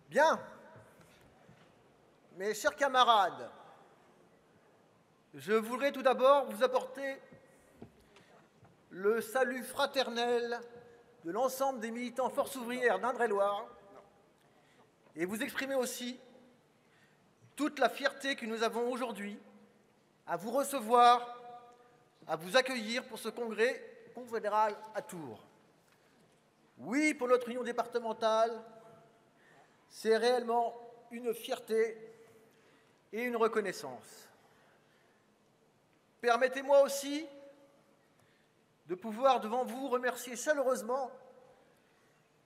Bien. Mes chers camarades, je voudrais tout d'abord vous apporter le salut fraternel de l'ensemble des militants Force ouvrière d'Indre-et-Loire et vous exprimer aussi toute la fierté que nous avons aujourd'hui à vous recevoir, à vous accueillir pour ce congrès confédéral à Tours. Oui, pour notre union départementale, c'est réellement une fierté et une reconnaissance. Permettez-moi aussi de pouvoir devant vous remercier chaleureusement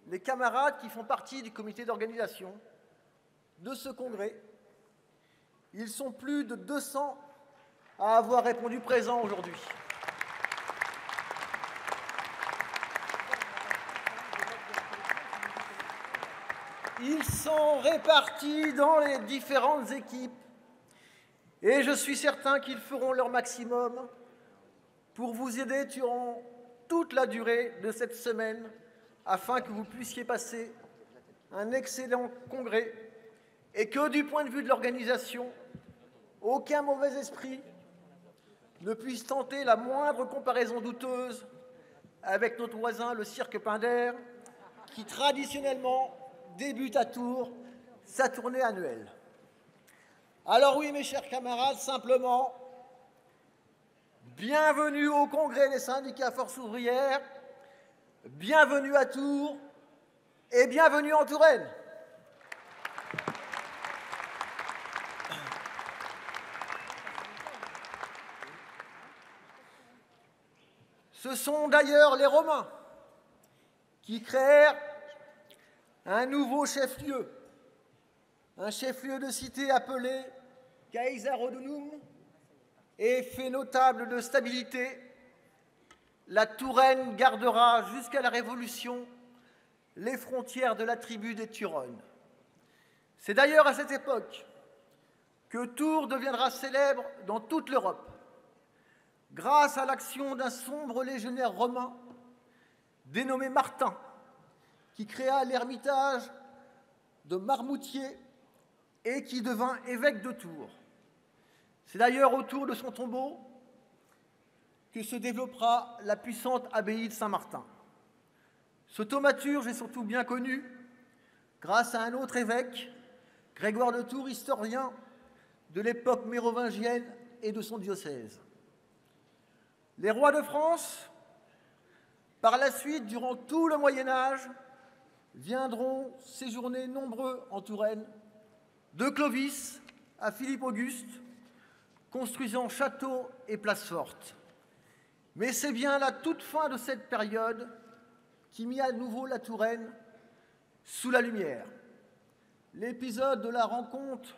les camarades qui font partie du comité d'organisation de ce congrès. Ils sont plus de 200 à avoir répondu présent aujourd'hui. Ils sont répartis dans les différentes équipes et je suis certain qu'ils feront leur maximum pour vous aider durant toute la durée de cette semaine afin que vous puissiez passer un excellent congrès et que du point de vue de l'organisation, aucun mauvais esprit ne puisse tenter la moindre comparaison douteuse avec notre voisin le cirque Pinder qui traditionnellement débute à Tours sa tournée annuelle. Alors oui, mes chers camarades, simplement, bienvenue au congrès des syndicats Force ouvrière, bienvenue à Tours et bienvenue en Touraine. Ce sont d'ailleurs les Romains qui créèrent un nouveau chef-lieu, un chef-lieu de cité appelé Caesarodunum, et fait notable de stabilité, la Touraine gardera jusqu'à la Révolution les frontières de la tribu des Turones. C'est d'ailleurs à cette époque que Tours deviendra célèbre dans toute l'Europe, grâce à l'action d'un sombre légionnaire romain dénommé Martin, qui créa l'ermitage de Marmoutier et qui devint évêque de Tours. C'est d'ailleurs autour de son tombeau que se développera la puissante abbaye de Saint-Martin. Ce thaumaturge est surtout bien connu grâce à un autre évêque, Grégoire de Tours, historien de l'époque mérovingienne et de son diocèse. Les rois de France, par la suite, durant tout le Moyen-Âge, viendront séjourner nombreux en Touraine, de Clovis à Philippe Auguste, construisant châteaux et places fortes. Mais c'est bien la toute fin de cette période qui mit à nouveau la Touraine sous la lumière. L'épisode de la rencontre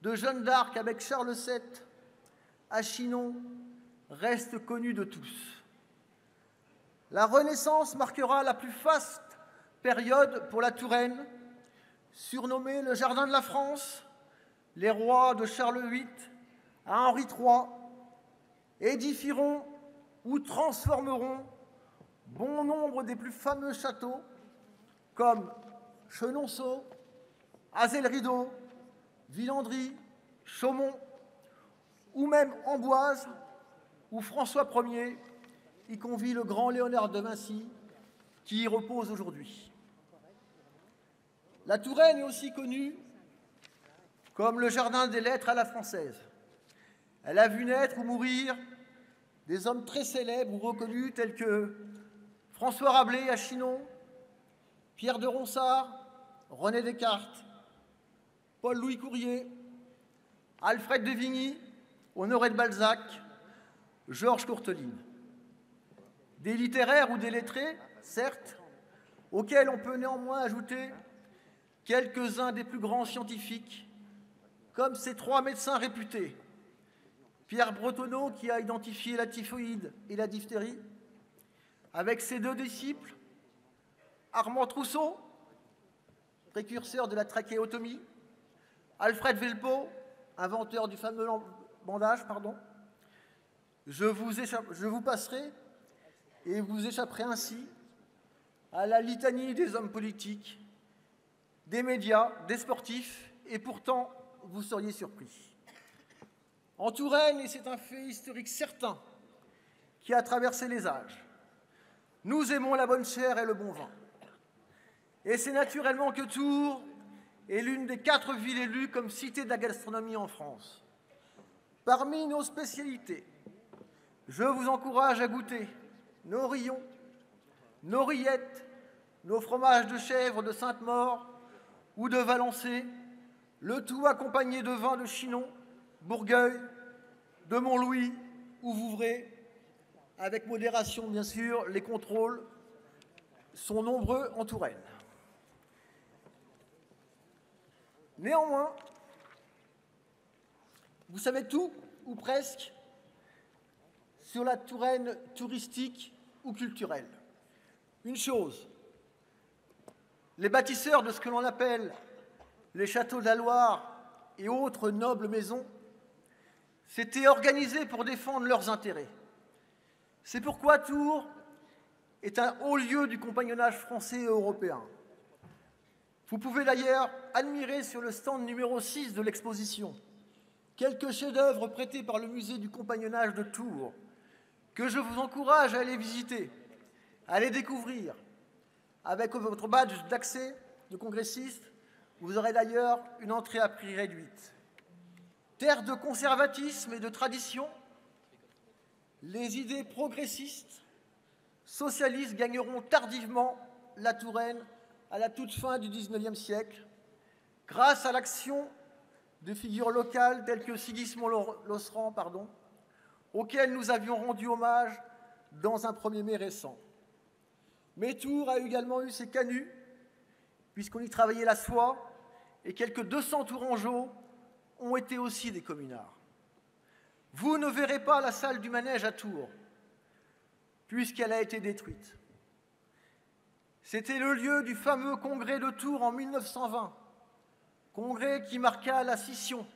de Jeanne d'Arc avec Charles VII à Chinon reste connu de tous. La Renaissance marquera la plus faste période pour la Touraine, surnommée le Jardin de la France. Les rois de Charles VIII à Henri III édifieront ou transformeront bon nombre des plus fameux châteaux comme Chenonceau, Azay-le-Rideau, Villandry, Chaumont ou même Amboise, où François Ier y convie le grand Léonard de Vinci qui y repose aujourd'hui. La Touraine est aussi connue comme le jardin des lettres à la française. Elle a vu naître ou mourir des hommes très célèbres ou reconnus tels que François Rabelais à Chinon, Pierre de Ronsard, René Descartes, Paul-Louis Courier, Alfred de Vigny, Honoré de Balzac, Georges Courteline. Des littéraires ou des lettrés, certes, auxquels on peut néanmoins ajouter quelques-uns des plus grands scientifiques, comme ces trois médecins réputés. Pierre Bretonneau, qui a identifié la typhoïde et la diphtérie, avec ses deux disciples, Armand Trousseau, précurseur de la trachéotomie, Alfred Velpeau, inventeur du fameux bandage, Je vous passerai et vous échapperez ainsi à la litanie des hommes politiques, des médias, des sportifs, et pourtant, vous seriez surpris. En Touraine, et c'est un fait historique certain qui a traversé les âges, nous aimons la bonne chère et le bon vin. Et c'est naturellement que Tours est l'une des 4 villes élues comme cité de la gastronomie en France. Parmi nos spécialités, je vous encourage à goûter nos rillons, nos rillettes, nos fromages de chèvre de Sainte-Maure ou de Valençay, le tout accompagné de vins de Chinon, Bourgueil, de Montlouis ou Vouvray, avec modération bien sûr, les contrôles sont nombreux en Touraine. Néanmoins, vous savez tout, ou presque, sur la Touraine touristique ou culturelle. Une chose, les bâtisseurs de ce que l'on appelle les châteaux de la Loire et autres nobles maisons s'étaient organisés pour défendre leurs intérêts. C'est pourquoi Tours est un haut lieu du compagnonnage français et européen. Vous pouvez d'ailleurs admirer sur le stand numéro 6 de l'exposition quelques chefs-d'œuvre prêtés par le musée du compagnonnage de Tours, que je vous encourage à aller visiter, à les découvrir. Avec votre badge d'accès de congressiste, vous aurez d'ailleurs une entrée à prix réduite. Terre de conservatisme et de tradition, les idées progressistes, socialistes gagneront tardivement la Touraine à la toute fin du XIXe siècle, grâce à l'action de figures locales telles que Sigismond Losserand, auxquelles nous avions rendu hommage dans un 1er mai récent. Mais Tours a également eu ses canuts, puisqu'on y travaillait la soie, et quelques 200 Tourangeaux ont été aussi des communards. Vous ne verrez pas la salle du manège à Tours, puisqu'elle a été détruite. C'était le lieu du fameux congrès de Tours en 1920, congrès qui marqua la scission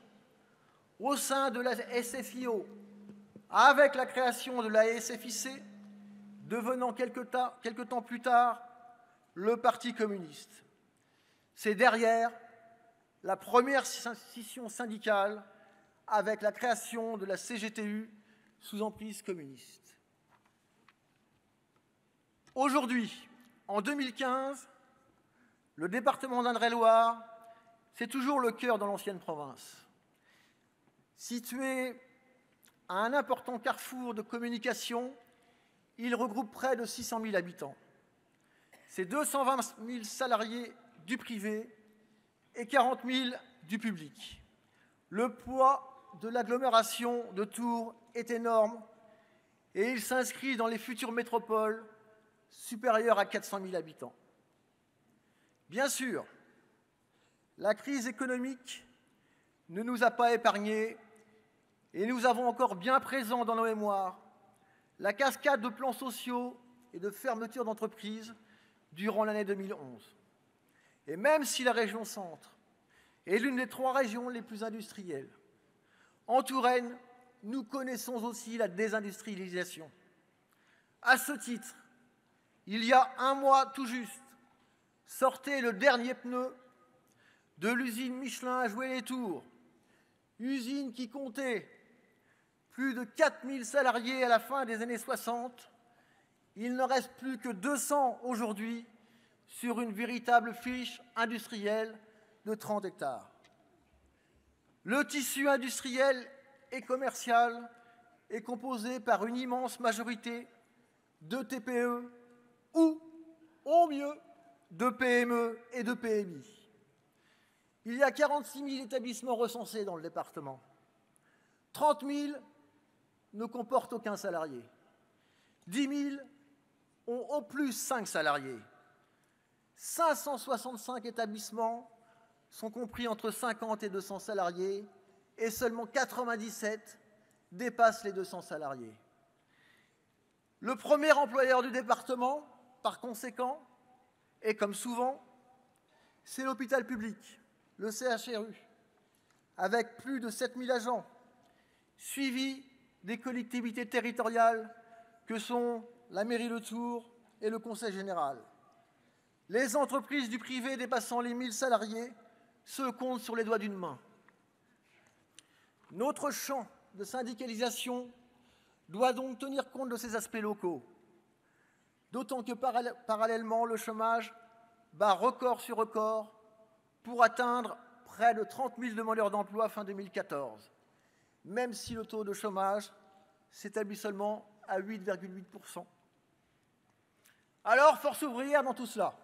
au sein de la SFIO, avec la création de la SFIC, devenant quelque temps plus tard le Parti communiste. C'est derrière la première scission syndicale avec la création de la CGTU sous emprise communiste. Aujourd'hui, en 2015, le département d'Indre-et-Loire, c'est toujours le cœur de l'ancienne province. Situé à un important carrefour de communication, il regroupe près de 600 000 habitants. C'est 220 000 salariés du privé et 40 000 du public. Le poids de l'agglomération de Tours est énorme et il s'inscrit dans les futures métropoles supérieures à 400 000 habitants. Bien sûr, la crise économique ne nous a pas épargnés et nous avons encore bien présent dans nos mémoires la cascade de plans sociaux et de fermetures d'entreprises durant l'année 2011. Et même si la région Centre est l'une des 3 régions les plus industrielles, en Touraine, nous connaissons aussi la désindustrialisation. À ce titre, il y a un mois tout juste, sortait le dernier pneu de l'usine Michelin à Joué-les-Tours, usine qui comptait plus de 4000 salariés à la fin des années 60. Il ne reste plus que 200 aujourd'hui sur une véritable friche industrielle de 30 hectares. Le tissu industriel et commercial est composé par une immense majorité de TPE ou, au mieux, de PME et de PMI. Il y a 46 000 établissements recensés dans le département. 30 000 ne comportent aucun salarié. 10 000 ont au plus 5 salariés. 565 établissements sont compris entre 50 et 200 salariés et seulement 97 dépassent les 200 salariés. Le premier employeur du département, par conséquent, et comme souvent, c'est l'hôpital public, le CHRU, avec plus de 7 000 agents, suivi des collectivités territoriales que sont la mairie de Tours et le Conseil général. Les entreprises du privé dépassant les 1000 salariés se comptent sur les doigts d'une main. Notre champ de syndicalisation doit donc tenir compte de ces aspects locaux, d'autant que parallèlement, le chômage bat record sur record pour atteindre près de 30 000 demandeurs d'emploi fin 2014, même si le taux de chômage s'établit seulement à 8,8%. Alors, Force ouvrière dans tout cela?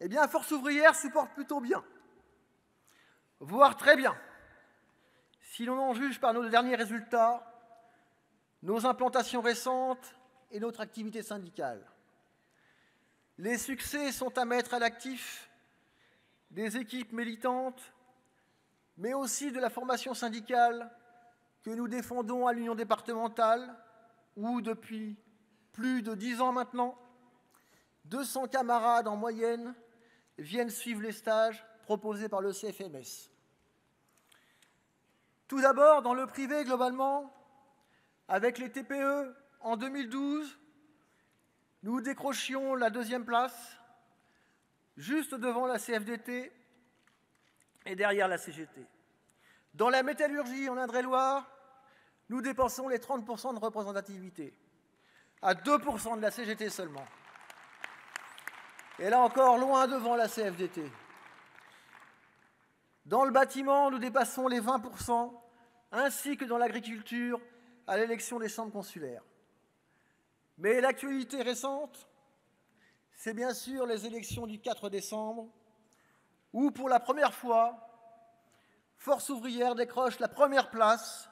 Eh bien, Force ouvrière se porte plutôt bien, voire très bien, si l'on en juge par nos derniers résultats, nos implantations récentes et notre activité syndicale. Les succès sont à mettre à l'actif des équipes militantes, mais aussi de la formation syndicale que nous défendons à l'Union départementale, où depuis plus de 10 ans maintenant, 200 camarades en moyenne viennent suivre les stages proposés par le CFMS. Tout d'abord, dans le privé, globalement, avec les TPE, en 2012, nous décrochions la 2e place, juste devant la CFDT et derrière la CGT. Dans la métallurgie en Indre-et-Loire, nous dépassons les 30% de représentativité, à 2% de la CGT seulement. Et là encore, loin devant la CFDT. Dans le bâtiment, nous dépassons les 20%, ainsi que dans l'agriculture, à l'élection des chambres consulaires. Mais l'actualité récente, c'est bien sûr les élections du 4 décembre, où pour la première fois, Force ouvrière décroche la 1re place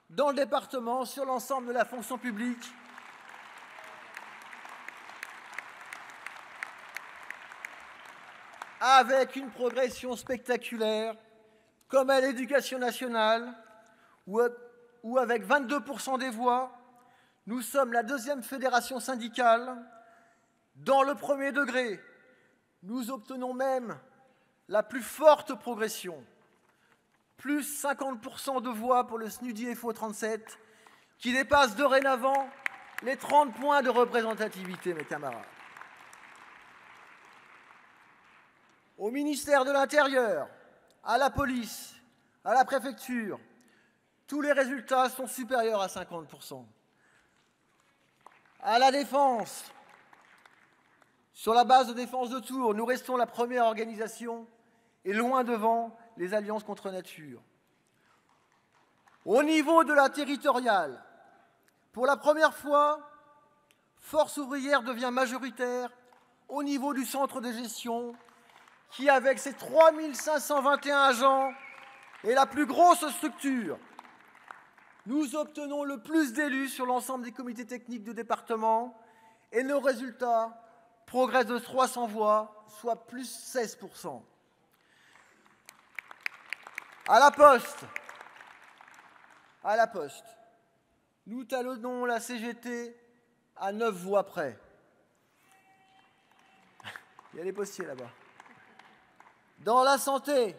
dans le département sur l'ensemble de la fonction publique, avec une progression spectaculaire, comme à l'Éducation nationale, où avec 22% des voix, nous sommes la 2e fédération syndicale. Dans le 1er degré, nous obtenons même la plus forte progression, plus 50% de voix pour le SNUDI FO 37, qui dépasse dorénavant les 30 points de représentativité, mes camarades. Au ministère de l'Intérieur, à la police, à la préfecture, tous les résultats sont supérieurs à 50%. À la Défense, sur la base de Défense de Tours, nous restons la première organisation et loin devant les alliances contre nature. Au niveau de la territoriale, pour la première fois, Force ouvrière devient majoritaire au niveau du centre de gestion qui, avec ses 3 521 agents, est la plus grosse structure. Nous obtenons le plus d'élus sur l'ensemble des comités techniques du département et nos résultats progressent de 300 voix, soit plus 16%. À la Poste, nous talonnons la CGT à 9 voix près. Il y a les postiers là-bas. Dans la santé,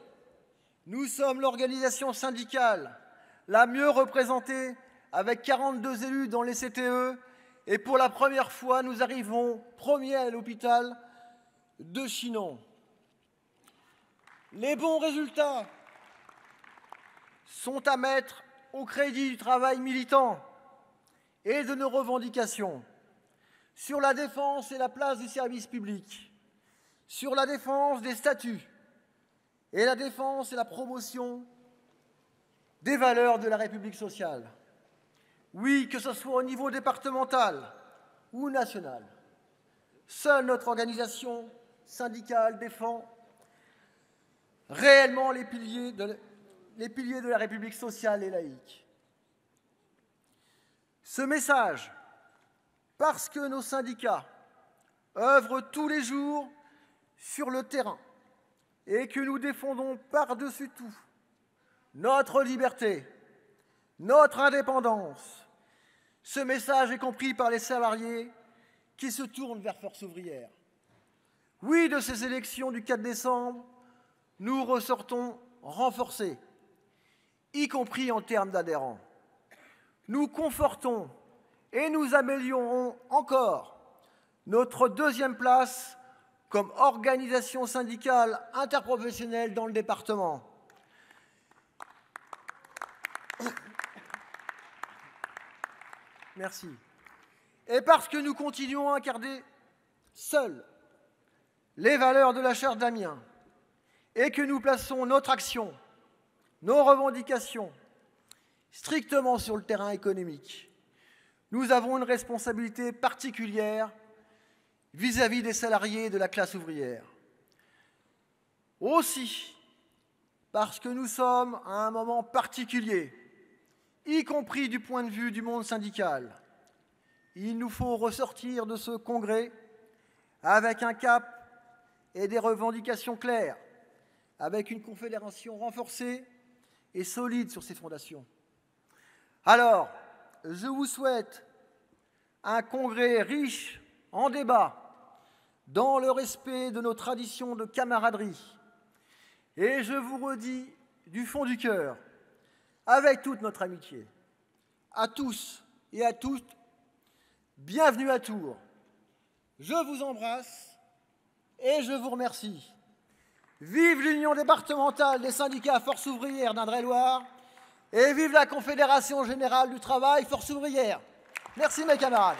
nous sommes l'organisation syndicale la mieux représentée, avec 42 élus dans les CTE, et pour la première fois, nous arrivons premiers à l'hôpital de Chinon. Les bons résultats sont à mettre au crédit du travail militant et de nos revendications sur la défense et la place du service public, sur la défense des statuts et la défense et la promotion des valeurs de la République sociale. Oui, que ce soit au niveau départemental ou national, seule notre organisation syndicale défend réellement les piliers de la République sociale et laïque. Ce message, parce que nos syndicats œuvrent tous les jours sur le terrain et que nous défendons par-dessus tout notre liberté, notre indépendance. Ce message est compris par les salariés qui se tournent vers Force ouvrière. Oui, de ces élections du 4 décembre, nous ressortons renforcés, y compris en termes d'adhérents. Nous confortons et nous améliorons encore notre deuxième place comme organisation syndicale interprofessionnelle dans le département. Merci. Et parce que nous continuons à incarner seuls les valeurs de la charte d'Amiens et que nous plaçons notre action, nos revendications strictement sur le terrain économique, nous avons une responsabilité particulière vis-à-vis des salariés de la classe ouvrière. Aussi, parce que nous sommes à un moment particulier, y compris du point de vue du monde syndical, il nous faut ressortir de ce congrès avec un cap et des revendications claires, avec une confédération renforcée et solide sur ses fondations. Alors, je vous souhaite un congrès riche en débats, dans le respect de nos traditions de camaraderie. Et je vous redis du fond du cœur, avec toute notre amitié, à tous et à toutes, bienvenue à Tours. Je vous embrasse et je vous remercie. Vive l'Union départementale des syndicats Force ouvrière d'Indre-et-Loire et vive la Confédération générale du travail Force ouvrière. Merci mes camarades.